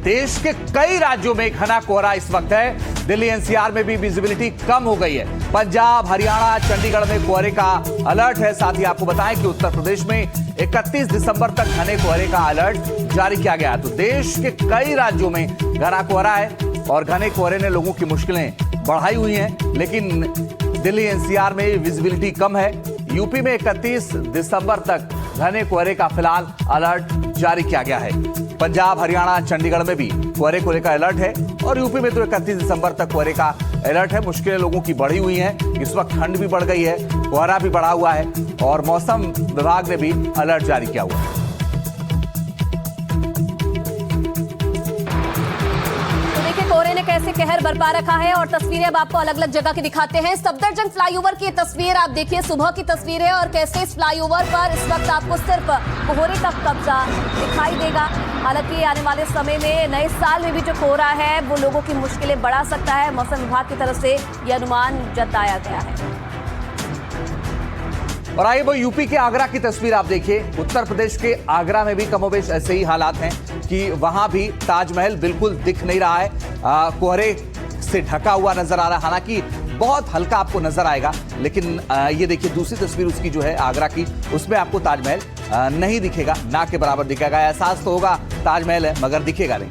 देश के कई राज्यों में घना कोहरा इस वक्त है। दिल्ली एनसीआर में भी विजिबिलिटी कम हो गई है। पंजाब, हरियाणा, चंडीगढ़ में कोहरे का अलर्ट है। साथ ही आपको बताएं कि उत्तर प्रदेश में 31 दिसंबर तक घने कोहरे का अलर्ट जारी किया गया है। तो देश के कई राज्यों में घना कोहरा है और घने कोहरे ने लोगों की मुश्किलें बढ़ाई हुई हैं। लेकिन दिल्ली एनसीआर में विजिबिलिटी कम है। यूपी में 31 दिसंबर तक घने कोहरे का फिलहाल अलर्ट जारी किया गया है। पंजाब, हरियाणा, चंडीगढ़ में भी कोहरे को लेकर अलर्ट है और यूपी में तो 31 दिसंबर तक कोहरे का अलर्ट है। मुश्किलें लोगों की बढ़ी हुई हैं। इस वक्त ठंड भी बढ़ गई है, कोहरा भी बढ़ा हुआ है और मौसम विभाग ने भी अलर्ट जारी किया हुआ है। कोहरे ने कैसे कहर बरपा रखा है और तस्वीरें अब आपको अलग अलग जगह की दिखाते हैं। सफदरजंग फ्लाईओवर की तस्वीर आप देखिए, सुबह की तस्वीर है और कैसे इस फ्लाईओवर पर इस वक्त आपको सिर्फ कोहरे का कब्जा दिखाई देगा। हालांकि आने वाले समय में नए साल में भी जो कोहरा है वो लोगों की मुश्किलें बढ़ा सकता है। मौसम विभाग की तरफ से यह अनुमान जताया गया है। और आइए वो यूपी के आगरा की तस्वीर आप देखिए। उत्तर प्रदेश के आगरा में भी कमोबेश ऐसे ही हालात हैं कि वहां भी ताजमहल बिल्कुल दिख नहीं रहा है, कोहरे से ढका हुआ नजर आ रहा है। हालांकि बहुत हल्का आपको नजर आएगा, लेकिन ये देखिए दूसरी तस्वीर उसकी जो है आगरा की, उसमें आपको ताजमहल नहीं दिखेगा, ना के बराबर दिखेगा। एहसास तो होगा ताजमहल है मगर दिखेगा नहीं।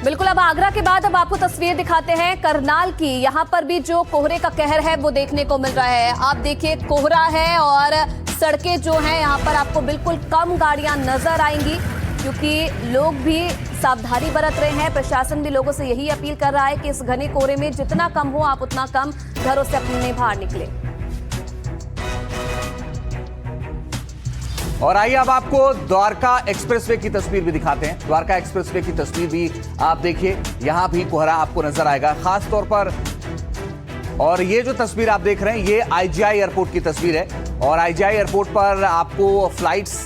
बिल्कुल, अब आगरा के बाद अब आपको तस्वीर दिखाते हैं करनाल की। यहाँ पर भी जो कोहरे का कहर है वो देखने को मिल रहा है। आप देखिए कोहरा है और सड़कें जो हैं यहाँ पर आपको बिल्कुल कम गाड़ियां नजर आएंगी क्योंकि लोग भी सावधानी बरत रहे हैं। प्रशासन भी लोगों से यही अपील कर रहा है कि इस घने कोहरे में जितना कम हो आप उतना कम घरों से अपने बाहर निकले। और आइए अब आपको द्वारका एक्सप्रेसवे की तस्वीर भी दिखाते हैं। द्वारका एक्सप्रेसवे की तस्वीर भी आप देखिए, यहां भी कोहरा आपको नजर आएगा खास तौर पर। और ये जो तस्वीर आप देख रहे हैं ये आईजीआई एयरपोर्ट की तस्वीर है और आईजीआई एयरपोर्ट पर आपको फ्लाइट्स,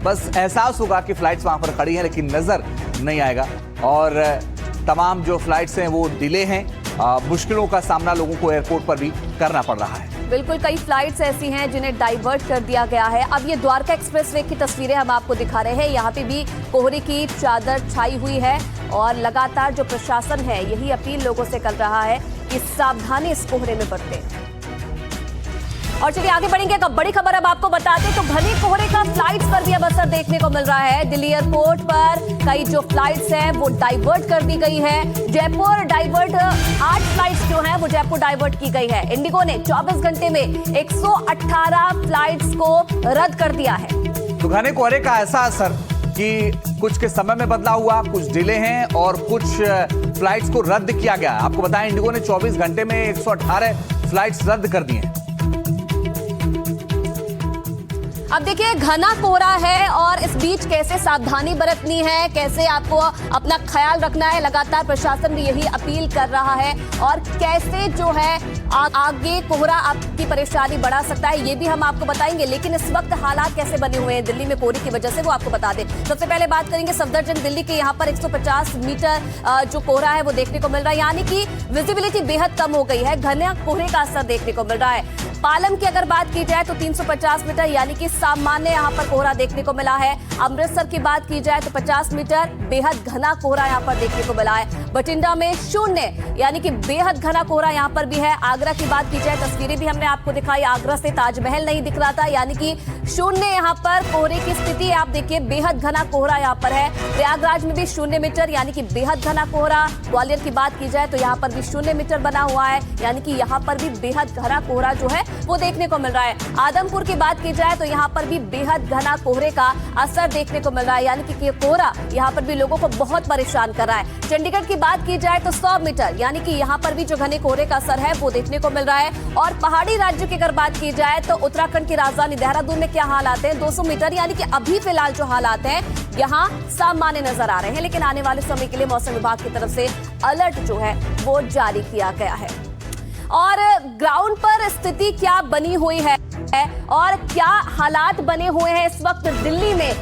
बस एहसास होगा कि फ्लाइट्स वहां पर खड़ी हैं लेकिन नजर नहीं आएगा और तमाम जो फ्लाइट्स हैं वो डिले हैं। मुश्किलों का सामना लोगों को एयरपोर्ट पर भी करना पड़ रहा है। बिल्कुल, कई फ्लाइट्स ऐसी हैं जिन्हें डाइवर्ट कर दिया गया है। अब ये द्वारका एक्सप्रेसवे की तस्वीरें हम आपको दिखा रहे हैं। यहाँ पे भी कोहरे की चादर छाई हुई है और लगातार जो प्रशासन है यही अपील लोगों से कर रहा है कि सावधानी इस कोहरे में बरतें। और चलिए आगे बढ़ेंगे। एक बड़ी खबर अब आपको बताते तो घने कोहरे का फ्लाइट्स पर भी अब असर देखने को मिल रहा है। दिल्ली एयरपोर्ट पर कई जो फ्लाइट्स हैं वो डाइवर्ट कर दी गई है। जयपुर डाइवर्ट 8 फ्लाइट्स जो हैं वो जयपुर डाइवर्ट की गई है। इंडिगो ने 24 घंटे में 118 फ्लाइट्स को रद्द कर दिया है। तो घने कोहरे का ऐसा असर कि कुछ के समय में बदलाव हुआ, कुछ डिले हैं और कुछ फ्लाइट्स को रद्द किया गया। आपको बताएं इंडिगो ने 24 घंटे में 118 फ्लाइट्स रद्द कर दी हैं। अब देखिए घना कोहरा है और इस बीच कैसे सावधानी बरतनी है, कैसे आपको अपना ख्याल रखना है। लगातार प्रशासन भी यही अपील कर रहा है और कैसे जो है आगे कोहरा आपकी परेशानी बढ़ा सकता है ये भी हम आपको बताएंगे। लेकिन इस वक्त हालात कैसे बने हुए हैं दिल्ली में कोहरे की वजह से वो आपको बता दें। सबसे पहले बात करेंगे सफदरजंग दिल्ली के। यहाँ पर 150 मीटर जो कोहरा है वो देखने को मिल रहा है, यानी कि विजिबिलिटी बेहद कम हो गई है। घने कोहरे का असर देखने को मिल रहा है। पालम की अगर बात की जाए तो 350 मीटर यानी कि सामान्य यहाँ पर कोहरा देखने को मिला है। अमृतसर की बात की जाए तो 50 मीटर बेहद घना कोहरा यहाँ पर देखने को मिला है। बठिंडा में 0 यानी कि बेहद घना कोहरा यहाँ पर भी है। आगरा की बात की जाए, तस्वीरें भी हमने आपको दिखाई, आगरा से ताजमहल नहीं दिख रहा था, यानी कि 0 यहाँ पर कोहरे की स्थिति आप देखिए, बेहद घना कोहरा यहाँ पर है। प्रयागराज में भी 0 मीटर यानी कि बेहद घना कोहरा। ग्वालियर की बात की जाए तो यहाँ पर भी 0 मीटर बना हुआ है, यानी कि यहाँ पर भी बेहद घना कोहरा जो है वो देखने को मिल रहा है। आदमपुर की बात की जाए तो यहाँ पर भी बेहद घना कोहरे का असर देखने को मिल रहा है, यानी कि कोहरा यहाँ पर भी लोगों को बहुत परेशान कर रहा है। चंडीगढ़ की बात की जाए तो 100 मीटर यानी कि यहाँ पर भी जो घने कोहरे का असर है वो देखने को मिल रहा है। और पहाड़ी राज्य की अगर बात की जाए तो उत्तराखंड की राजधानी देहरादून में क्या हालात है, 200 मीटर यानी कि अभी फिलहाल जो हालात हैं यहाँ सामान्य नजर आ रहे हैं। लेकिन आने वाले समय के लिए मौसम विभाग की तरफ से अलर्ट जो है वो जारी किया गया है। और ग्राउंड पर स्थिति क्या बनी हुई है और क्या हालात बने हुए हैं इस वक्त दिल्ली में,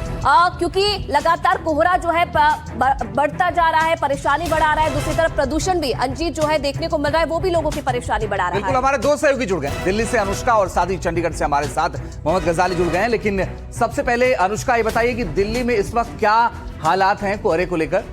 क्योंकि लगातार कोहरा जो है बढ़ता जा रहा है, परेशानी बढ़ा रहा है। दूसरी तरफ प्रदूषण भी अंजीत जो है देखने को मिल रहा है, वो भी लोगों की परेशानी बढ़ा रहा है। बिल्कुल, हमारे दो सहयोगी जुड़ गए दिल्ली से, अनुष्का, और साथ ही चंडीगढ़ से हमारे साथ मोहम्मद गजाली जुड़ गए हैं। लेकिन सबसे पहले अनुष्का ये बताइए कि दिल्ली में इस वक्त क्या हालात हैं कोहरे को लेकर।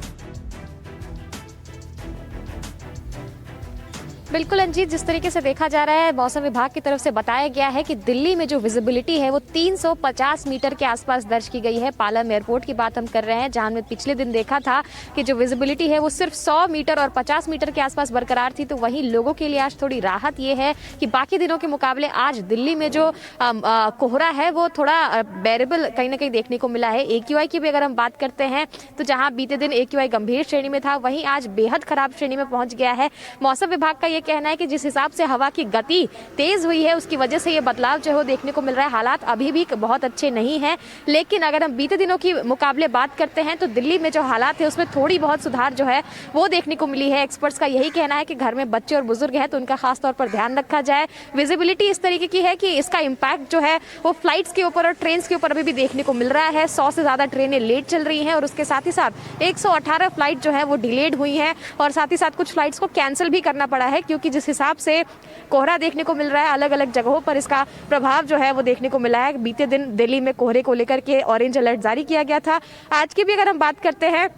बिल्कुल अंजीत, जिस तरीके से देखा जा रहा है, मौसम विभाग की तरफ से बताया गया है कि दिल्ली में जो विजिबिलिटी है वो 350 मीटर के आसपास दर्ज की गई है। पालम एयरपोर्ट की बात हम कर रहे हैं, जहां में पिछले दिन देखा था कि जो विजिबिलिटी है वो सिर्फ 100 मीटर और 50 मीटर के आसपास बरकरार थी। तो वहीं लोगों के लिए आज थोड़ी राहत ये है कि बाकी दिनों के मुकाबले आज दिल्ली में जो कोहरा है वो थोड़ा बेरेबल कहीं ना कहीं देखने को मिला है। AQI की भी अगर हम बात करते हैं तो जहां बीते दिन AQI गंभीर श्रेणी में था, वहीं आज बेहद खराब श्रेणी में पहुंच गया है। मौसम विभाग का ये कहना है कि जिस हिसाब से हवा की गति तेज हुई है उसकी वजह से ये बदलाव जो है देखने को मिल रहा है। हालात अभी भी बहुत अच्छे नहीं हैं, लेकिन अगर हम बीते दिनों की मुकाबले बात करते हैं तो दिल्ली में जो हालात है उसमें थोड़ी बहुत सुधार जो है वो देखने को मिली है। एक्सपर्ट्स का यही कहना है कि घर में बच्चे और बुजुर्ग हैं तो उनका खास तौर पर ध्यान रखा जाए। विजिबिलिटी इस तरीके की है कि इसका इम्पैक्ट जो है वो फ्लाइट्स के ऊपर और ट्रेन के ऊपर अभी भी देखने को मिल रहा है। 100 से ज्यादा ट्रेनें लेट चल रही हैं और उसके साथ ही साथ 118 फ्लाइट जो है वो डिलेड हुई हैं और साथ ही साथ कुछ फ्लाइट्स को कैंसिल भी करना पड़ा है, क्योंकि जिस हिसाब से कोहरा देखने को मिल रहा है अलग अलग जगहों पर इसका प्रभाव जो है वो देखने को मिला है। बीते दिन दिल्ली में कोहरे को लेकर के ऑरेंज अलर्ट जारी किया गया था। आज की भी अगर हम बात करते हैं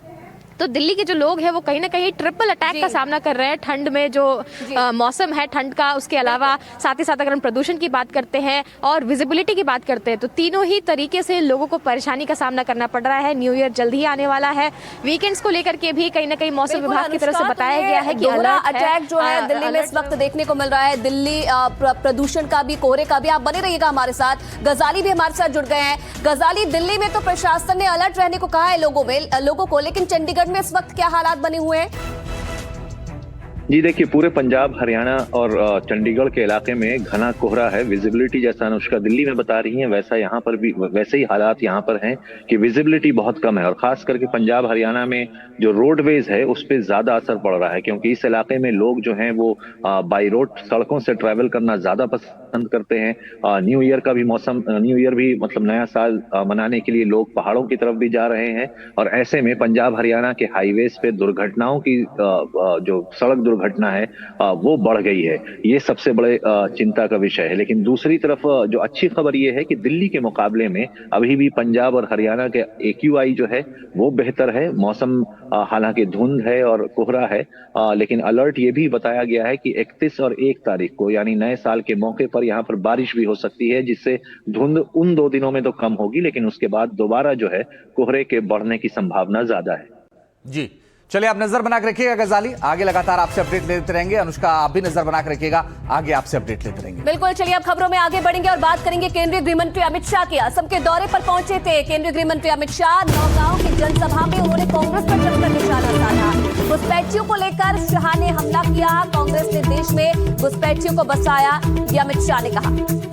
तो दिल्ली के जो लोग हैं वो कहीं ना कहीं ट्रिपल अटैक का सामना कर रहे हैं। ठंड में जो मौसम है ठंड का, उसके अलावा साथ ही साथ अगर हम प्रदूषण की बात करते हैं और विजिबिलिटी की बात करते हैं तो तीनों ही तरीके से लोगों को परेशानी का सामना करना पड़ रहा है। न्यू ईयर जल्द ही आने वाला है, वीकेंड्स को लेकर के भी कहीं ना कहीं मौसम विभाग की तरफ से बताया गया है कि अटैक जो है दिल्ली में इस वक्त देखने को मिल रहा है। दिल्ली प्रदूषण का भी, कोहरे का भी। आप बने रहिएगा हमारे साथ। गजाली भी हमारे साथ जुड़ गए हैं। गजाली, दिल्ली में तो प्रशासन ने अलर्ट रहने को कहा है लोगों को, लेकिन चंडीगढ़ में इस वक्त क्या हालात बने हुए हैं? जी देखिए, पूरे पंजाब, हरियाणा और चंडीगढ़ के इलाके में घना कोहरा है। विजिबिलिटी जैसा अनुष्का दिल्ली में बता रही है वैसा यहाँ पर भी वैसे ही हालात यहाँ पर हैं कि विजिबिलिटी बहुत कम है और खास करके पंजाब हरियाणा में जो रोडवेज है उस पर ज्यादा असर पड़ रहा है, क्योंकि इस इलाके में लोग जो हैं वो बाई रोड सड़कों से ट्रैवल करना ज्यादा पसंद करते हैं। न्यू ईयर का भी मौसम, न्यू ईयर भी मतलब नया साल मनाने के लिए लोग पहाड़ों की तरफ भी जा रहे हैं और ऐसे में पंजाब हरियाणा के हाईवेज पे दुर्घटनाओं की जो सड़क घटना है वो बढ़ गई है। ये सबसे बड़े चिंता का विषय है। लेकिन दूसरी तरफ जो अच्छी खबर ये है कि दिल्ली के मुकाबले में अभी भी पंजाब और हरियाणा के AQI जो है वो बेहतर है। मौसम हालांकि धुंध है और कोहरा है, लेकिन अलर्ट ये भी बताया गया है कि 31 और 1 तारीख को यानी नए साल के मौके पर यहाँ पर बारिश भी हो सकती है, जिससे धुंध उन 2 दिनों में तो कम होगी, लेकिन उसके बाद दोबारा जो है कोहरे के बढ़ने की संभावना ज्यादा है। जी चलिए, आप नजर बना के रखिएगा गजाली, आगे लगातार आपसे अपडेट लेते रहेंगे। अनुष्का, आप भी नजर बना के रखिएगा, आगे आपसे अपडेट लेते रहेंगे। बिल्कुल, चलिए अब खबरों में आगे बढ़ेंगे और बात करेंगे केंद्रीय गृह मंत्री अमित शाह की। असम के दौरे पर पहुंचे थे केंद्रीय गृह मंत्री अमित शाह। नौगांव की जनसभा में उन्होंने कांग्रेस पर जमकर निशाना साधा। घुसपैठियों को लेकर शाह ने हमला किया। कांग्रेस ने देश में घुसपैठियों को बसाया, ये अमित शाह ने कहा।